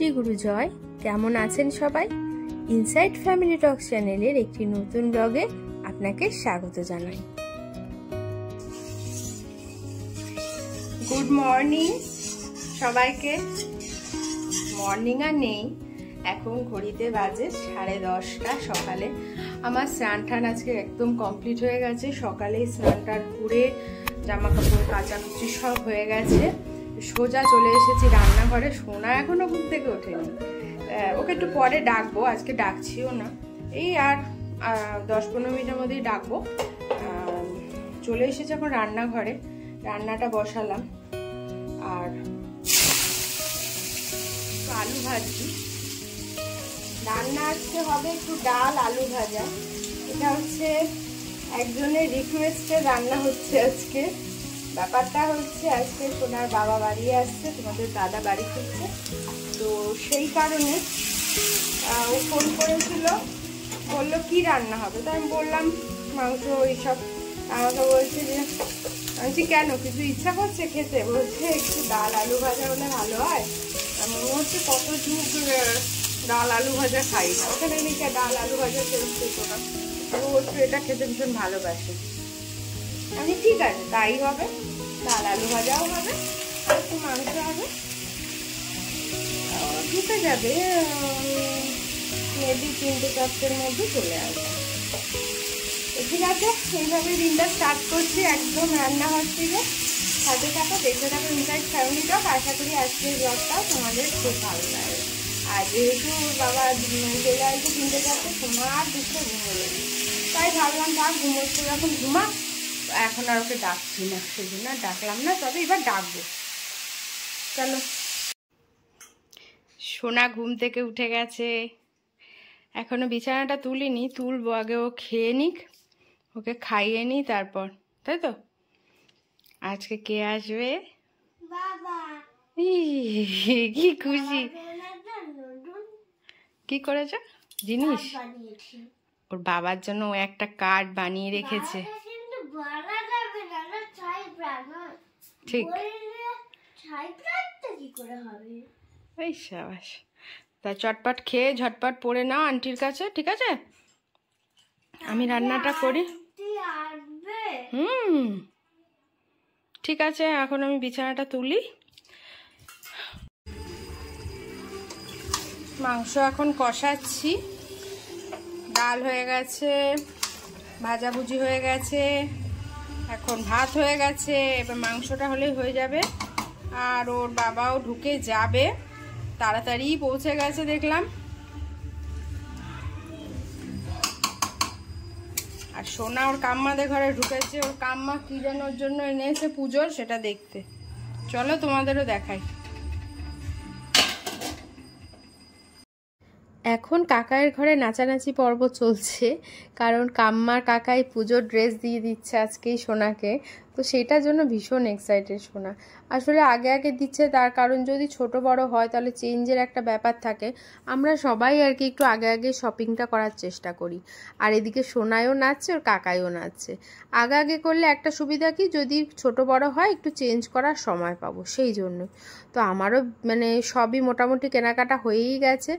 শ্রী গুরু জয়। কেমন আছেন সবাই? ইনসাইড ফ্যামিলি টক চ্যানেলের একটি নতুন ব্লগে আপনাকে স্বাগত জানাই। গুড মর্নিং সবাইকে। মর্নিং আর নেই, এখন ঘড়িতে বাজে 10:30 সকালে। আমার স্নান টান আজকে একদম কমপ্লিট হয়ে গেছে। সকালেই স্নান টান করে জামা কাপড় কাচাকুচি সব হয়ে গেছে। সোজা চলে এসেছি রান্নাঘরে। সোনা এখনো ঘুম থেকে ওঠেনি, ওকে একটু পরে ডাকবো, আজকে ডাকছিও না। এই আর 10-15 মিনিটের মধ্যেই ডাকবো। চলে এসেছি এখন রান্নাঘরে, রান্নাটা বসালাম। আর আলু ভাজি রান্না আজকে হবে, একটু ডাল আলু ভাজা। এটা হচ্ছে একজনের রিকোয়েস্টে রান্না হচ্ছে আজকে। ব্যাপারটা হচ্ছে আজকে সোনার বাবা বাড়ি আসছে, তোমাদের দাদা বাড়ি ফিরছে, তো সেই কারণে ও ফোন করেছিল, বললো কি রান্না হবে। তো আমি বললাম মাংস এইসব। আমাকে বলছে যে, আমি কেন কিছু ইচ্ছা করছে খেতে? বলছে একটু ডাল আলু ভাজা হলে ভালো হয়। আমি হচ্ছে কত যুগ ডাল আলু ভাজা খাই না, ওখানে নাকি ডাল আলু ভাজা খেত না, ও একটু এটা খেতে ভীষণ ভালোবাসে। আমি ঠিক আছে তাই হবে, ডাল আলু ভাজাও হবে আর একটু মাংস হবে, ঢুকে যাবে। মেবি 3-4টার মধ্যে চলে আসবে। ঠিক আছে, এইভাবে দিনটা স্টার্ট করছি একদম রান্নাঘর থেকে। সাথে সাথে দেখতে থাকো ইনসাইড ফ্যামিলি টক। আশা করি আজকের ব্লগটা তোমাদের খুব ভালো লাগে। আর যেহেতু বাবা চলে আসবে 3-4টে, সোনা আর দুটো ঘুমোবে, তাই ভাবলাম ডাক, ঘুমোচ্ছে যখন ঘুমা, এখন আর ওকে ডাকছি না, সেই জন্য ডাকলাম না। তবে এবার ডাকবো। চলো। সোনা ঘুম থেকে উঠে গেছে, এখনো বিছানাটা তুলিনি, তুলবো। আগে ও খেয়ে নিক, ওকে খাইয়ে নি তারপর, তাই তো? আজকে কে আসবে? বাবা। কি খুশি! কি করেছ? জিনিস ওর বাবার জন্য ও একটা কার্ড বানিয়ে রেখেছে। ঠিক, এই সাবাস। তা চটপট খেয়ে ঝটপট পড়ে নাও আন্টির কাছে, ঠিক আছে? আমি রান্নাটা করি। ঠিক আছে, এখন আমি বিছানাটা তুলি। মাংস এখন কষাচ্ছি। ডাল হয়ে গেছে, ভাজাভুজি হয়ে গেছে, এখন ভাত হয়ে গেছে। এবার মাংসটা হলেই হয়ে যাবে। আর ওর বাবাও ঢুকে যাবে, তাড়াতাড়ি পৌঁছে গেছে দেখলাম। আর সোনা ওর কাম্মাদের ঘরে ঢুকেছে। ওর কাম্মা কি যেন ওর জন্য এনেছে পুজোর, সেটা দেখতে। চলো তোমাদেরও দেখাই। এখন কাকায়ের ঘরে নাচানাচি পর্ব চলছে, কারণ কাম্মার কাকাই পুজোর ড্রেস দিয়ে দিচ্ছে আজকেই সোনাকে। তো সেটার জন্য ভীষণ এক্সাইটেড সোনা। আসলে আগে আগে দিচ্ছে, তার কারণ যদি ছোট বড় হয় তাহলে চেঞ্জের একটা ব্যাপার থাকে। আমরা সবাই আর কি একটু আগে আগে শপিংটা করার চেষ্টা করি। আর এদিকে সোনায়ও নাচছে, ওর কাকাইও নাচছে। আগে আগে করলে একটা সুবিধা কি, যদি ছোট বড় হয় একটু চেঞ্জ করার সময় পাবো, সেই জন্য। তো আমারও মানে সবই মোটামুটি কেনাকাটা হয়েই গেছে,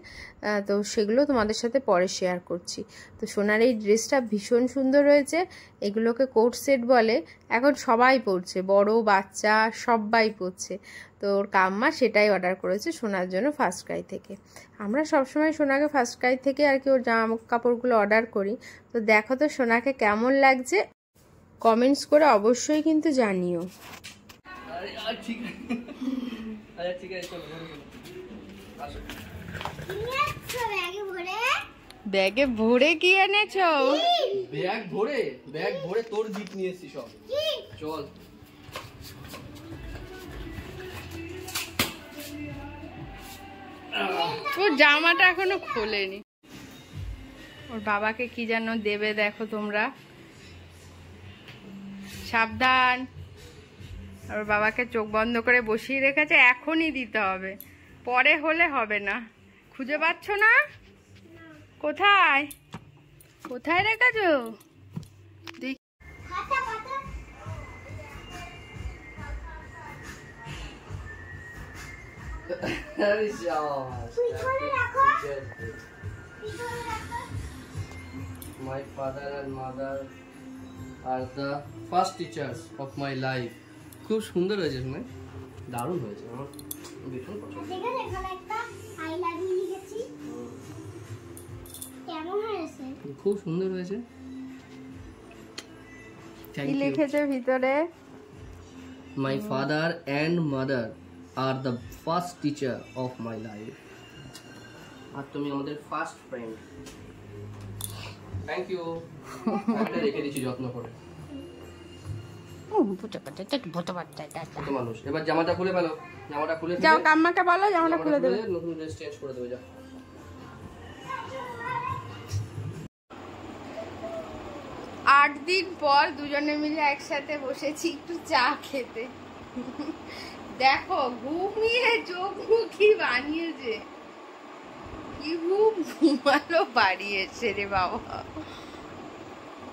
তো সেগুলো তোমাদের সাথে পরে শেয়ার করছি। তো সোনার এই ড্রেসটা ভীষণ সুন্দর হয়েছে। এগুলোকে কোট সেট বলে, এখন সবাই পরছে, বড় বাচ্চা সবাই পরছে। তো ওর কাম্মা সেটাই অর্ডার করেছে সোনার জন্য ফার্স্ট ক্রাই থেকে। আমরা সবসময় সোনাকে ফার্স্ট ক্রাই থেকে আর কি ওর জামা কাপড়গুলো অর্ডার করি। তো দেখো তো সোনাকে কেমন লাগছে, কমেন্টস করে অবশ্যই কিন্তু জানিও। ব্যাগে ভরে কি এনেছো? ব্যাগ ভরে তোর জিপ নিয়ে এসেছি সব। চল। ওর জামাটা এখনো খোলেনি। ওর বাবাকে কি যেন দেবে, দেখো তোমরা, সাবধান। ওর বাবাকে চোখ বন্ধ করে বসিয়ে রেখেছে, এখনই দিতে হবে, পরে হলে হবে না। খুঁজে পাচ্ছ না? কোথায় কোথায় রেখেছো? আরে শাবাশ। My father and mother are the first teachers of my life. খুব সুন্দর হয়েছে, শুনে দারুণ হয়েছে, আমার ভীষণ পছন্দ। দেখেন এখানে একটা আই লাভ ইউ লিখেছি, কেমন হয়েছে? খুব সুন্দর হয়েছে। কি লিখেছে ভিতরে? My father and mother are the first teacher of my life. আর তুমি আমাদের ফার্স্ট ফ্রেন্ড। Thank you. আমি রেখে দিচ্ছি যত্ন করে। মানুষ এবার জামাটা খুলে ফেলো, জামাটা খুলে যাও কাম্মাকে বলো জামাটা খুলে দেবে, নতুন ড্রেস চেঞ্জ করে দেবে। যাও 8 দিন পর দুজনে মিলে একসাথে বসেছি একটু চা খেতে। দেখো ঘুমিয়ে চোখ মুখি বানিয়েছে, কি ঘুমালো বাড়িয়েছে রে বাবা।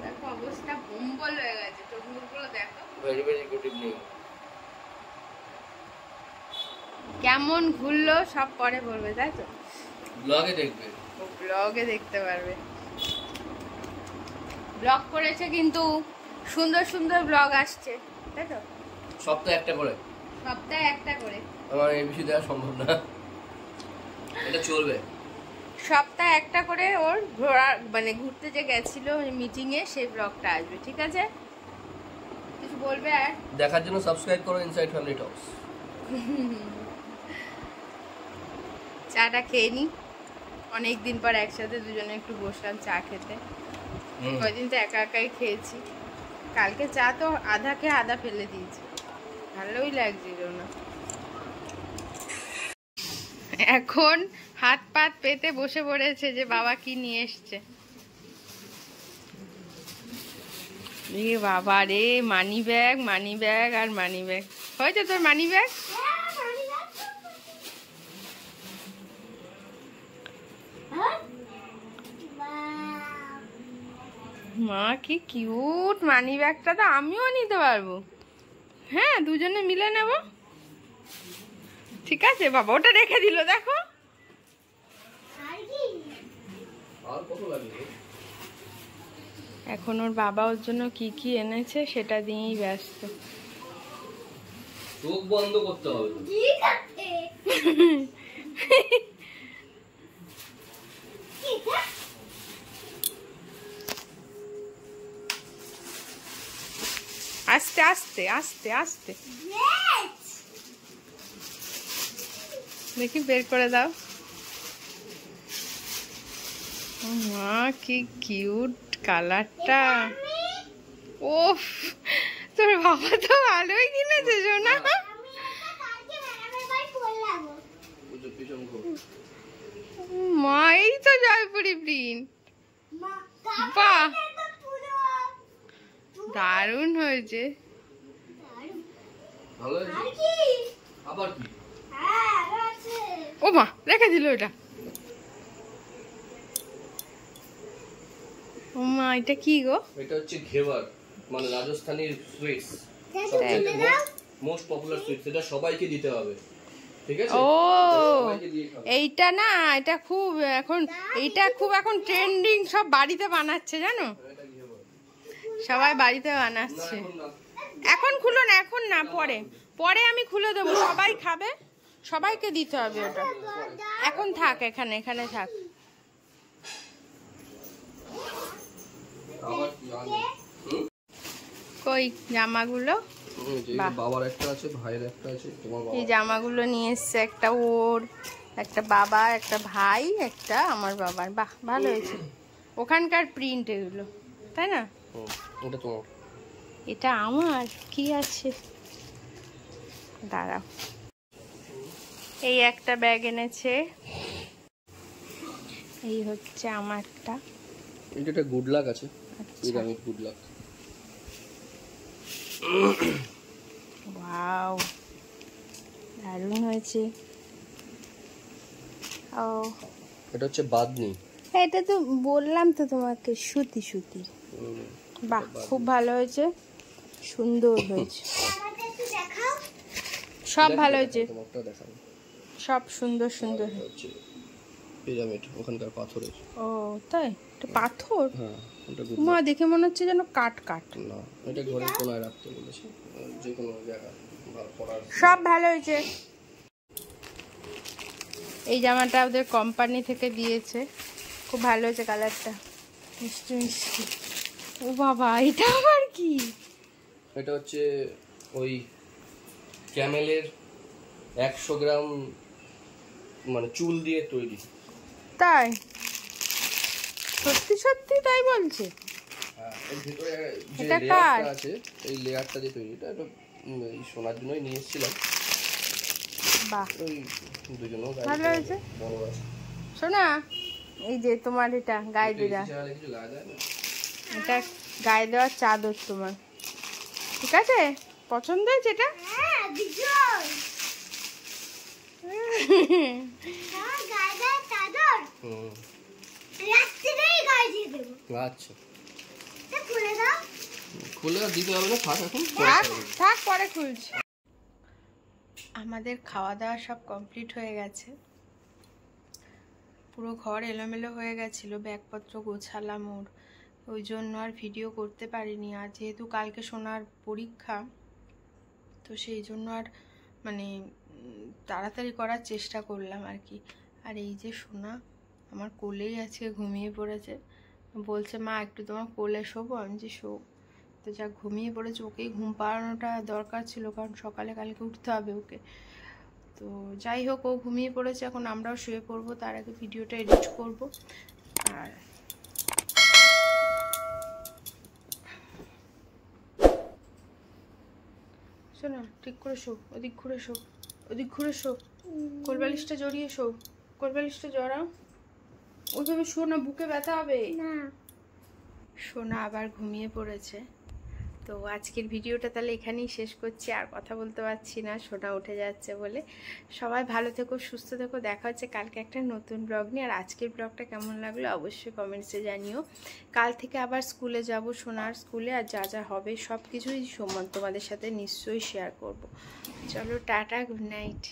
দেখো অবস্থা বোম্বল হয়ে গেছে, চোখ মুখগুলো দেখো। Very very good evening. কেমন ঘুরলো সব পরে বলবে, তাই তো? ব্লগে দেখবে, ব্লগে দেখতে পারবে। ব্লগ করেছে কিন্তু সুন্দর সুন্দর ব্লগ আসছে, তাই তো? সপ্তাহে একটা করে, সপ্তাহে একটা করে। আমার এই বিষয় দেওয়া সম্ভব না, এটা চলবে। সপ্তাহে একটা করে ওর ঘোরা মানে ঘুরতে যে গেছিল মিটিং এ, সেই ব্লগটা আসবে, ঠিক আছে? কিছু বলবে আর? দেখার জন্য সাবস্ক্রাইব করো ইনসাইড ফ্যামিলি টকস। চাটা খেয়ে নি, অনেকদিন পর একসাথে দুজনে একটু বসলাম চা খেতে। কয়দিন তো একা একাই খেয়েছি, কালকে চা তো আধা খেয়ে আধা ফেলে দিয়েছি, ভালোই লাগছিল না। এখন হাত পাত পেতে বসে পড়েছে যে বাবা কি নিয়ে এসছে। বাবা রে, মানি ব্যাগ আর মানি ব্যাগ। হয়েছে তোর মানি ব্যাগ? মা কি কিউট মানি ব্যাগটা, তো আমিও নিতে পারবো। হ্যাঁ দুজনে মিলে নেব, ঠিক আছে বাবা। ওটা রেখে দিল দেখো। এখন ওর বাবা ওর জন্য কি কি এনেছে সেটা দিয়েই ব্যস্ত। চোখ বন্ধ করতে হবে। আস্তে আস্তে আস্তে আস্তে দেখি বের করে দাও। মা কি কিউট কালারটা। ওফ, তোর বাবা তো ভালোই কিনেছে সোনা। মা এই তো জয়পুরি প্রিন্ট, বাহ দারুণ হয়েছে। ও মা রেখে দিল ওটা। ও মা এটা কি গো? এটা হচ্ছে ঘেবার, মানে রাজস্থানী সুইটস, সবচেয়ে মোস্ট পপুলার সুইটস। এটা সবাইকে দিতে হবে, ঠিক আছে? ও এইটা না, এটা খুব এখন, এইটা খুব এখন ট্রেন্ডিং, সব বাড়িতে বানাচ্ছে জানো, সবাই বাড়িতে বানাচ্ছে। এখন খুলো না, এখন না, পরে পরে আমি খুলে দেবো, সবাই খাবে, সবাইকে দিতে হবে ওটা। এখন থাক এখানে, এখানে থাক। কই জামাগুলো? বাবার একটা আছে, ভাইয়ের একটা আছে, তোমার বাবা। এই জামাগুলো নিয়ে এসছে, একটা ওর, একটা বাবা, একটা ভাই, একটা আমার বাবার। বাহ ভালো হয়েছে, ওখানকার প্রিন্ট এগুলো, তাই না? এটা তোমার, এটা আমার। কি আছে দাঁড়াও, এই একটা ব্যাগ এনেছে, এই হচ্ছে আমারটা। এটা গুড লাক আছে, পিরামিড গুড লাক। ওয়াও দারুণ হয়েছে। ও এটা হচ্ছে বাদনি। এটা তো বললাম তো তোমাকে, সুতি সুতি। বাহ খুব ভালো হয়েছে, সুন্দর হয়েছে, সব ভালো হয়েছে, সব সুন্দর সুন্দর। হচ্ছে পিরামিড, ওখানকার পাথরের। ও তাই, এটা পাথর? হ্যাঁ, ওটা মা দেখে মনে হচ্ছে যেন কাট কাট। না, এটা ঘরের কোনায় রাখতে বলেছে, যে কোনো জায়গায় পড়ার। সব ভালো হয়েছে। এই জামাটা ওদের কোম্পানি থেকে দিয়েছে, খুব ভালো হয়েছে কালারটা, মিষ্টি মিষ্টি। ও বাবা, এটা আবার কি? এটা হচ্ছে ওই ক্যামেলের 100 গ্রাম মানে চুল দিয়ে তৈরি। তাই? সত্যি সত্যি তাই বলছে? হ্যাঁ, এর ভিতরে যে এটা লেয়ারটা আছে, এই লেয়ারটা দিয়ে তৈরি। এটা এই সোনার জন্যই নিয়ে এসেছিলাম। বাহ, ওই দুজনেও ভালো হয়েছে। বড় আছে। শোনা, এই যে তোমার এটা গায়ে দেওয়া, কিছু গায়ে দেয় না, এটা গায়ে দেওয়ার চাদর তোমার, ঠিক আছে? পছন্দ হয়েছে এটা? হ্যাঁ বিজয় হ্যাঁ গায়ে গায়ে চাদর রাত্রিরেই গায়ে দিয়ে দেবো। আচ্ছা, এটা খুলে দাও। খুলে আর দিতে হবে না, থাক এখন। থাক থাক, পরে খুলছি। আমাদের খাওয়া দাওয়া সব কমপ্লিট হয়ে গেছে, পুরো ঘর এলোমেলো হয়ে গেছিলো, ব্যাগপত্র গোছালাম ওর, ওই জন্য আর ভিডিও করতে পারিনি। আর যেহেতু কালকে সোনার পরীক্ষা, তো সেই জন্য আর মানে তাড়াতাড়ি করার চেষ্টা করলাম আর কি। আর এই যে সোনা আমার কোলেই আজকে ঘুমিয়ে পড়েছে, বলছে মা একটু তোমার কোলে শোবো। আমি যে শো, তো যা ঘুমিয়ে পড়েছে, ওকেই ঘুম পাড়ানোটা দরকার ছিল, কারণ সকালে কালকে উঠতে হবে ওকে। তো যাই হোক, ও ঘুমিয়ে পড়েছে, এখন আমরাও শুয়ে পড়বো, তার আগে ভিডিওটা এডিট করব। আর শোনা, ঠিক করে শো, ওদিক ঘুরে শো, ওদিক ঘুরে শো, কোলবালিশটা জড়িয়ে শো, কোলবালিশটা জড়াও, ওইভাবে শো না, বুকে ব্যথা হবে। না সোনা আবার ঘুমিয়ে পড়েছে। তো আজকের ভিডিওটা তাহলে এখানেই শেষ করছি, আর কথা বলতে পারছি না, সোনা উঠে যাচ্ছে বলে। সবাই ভালো থেকো, সুস্থ থেকো, দেখা হচ্ছে কালকে একটা নতুন ব্লগ নিয়ে। আর আজকের ব্লগটা কেমন লাগলো অবশ্যই কমেন্টসে জানিও। কাল থেকে আবার স্কুলে যাব, সোনার স্কুলে, আর যা যা হবে সব কিছুই তোমাদের সাথে নিশ্চয়ই শেয়ার করব। চলো টাটা, গুড নাইট।